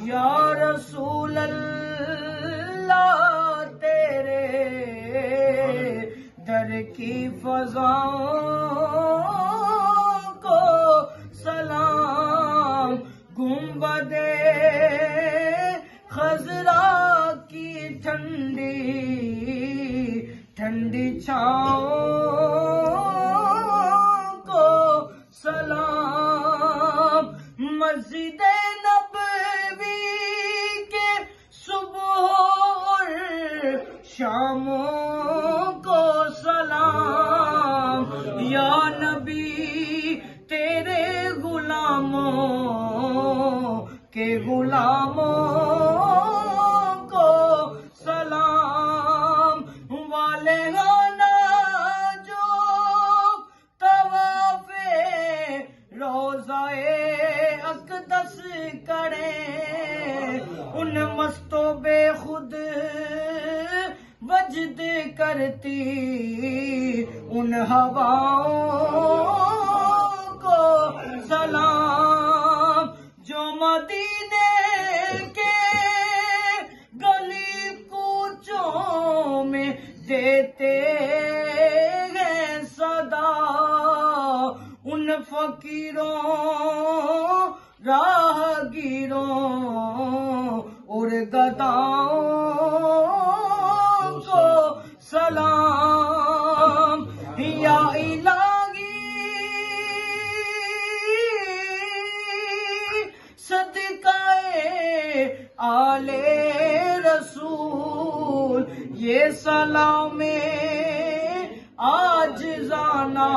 یا رسول اللہ تیرے در کی فضاؤں کو سلام، گنبد خضرا کی ٹھنڈی ٹھنڈی چھاؤں کو سلام، مسجد نبوی کے صبح اور شاموں کو سلام، یا نبی تیرے غلاموں کے غلاموں کو سلام، والہانہ جو طواف روضہ اقدس کریں، ان مست و بے خود وجد کرتی ان ہواؤں کو سلام، جو مدینے کے گلی کوچوں میں دیتے ہیں صدا، ان فقیروں راہ گیروں اور گداؤں کو سلام، یا الہی صدقہ آل رسول یہ سلام عاجزانہ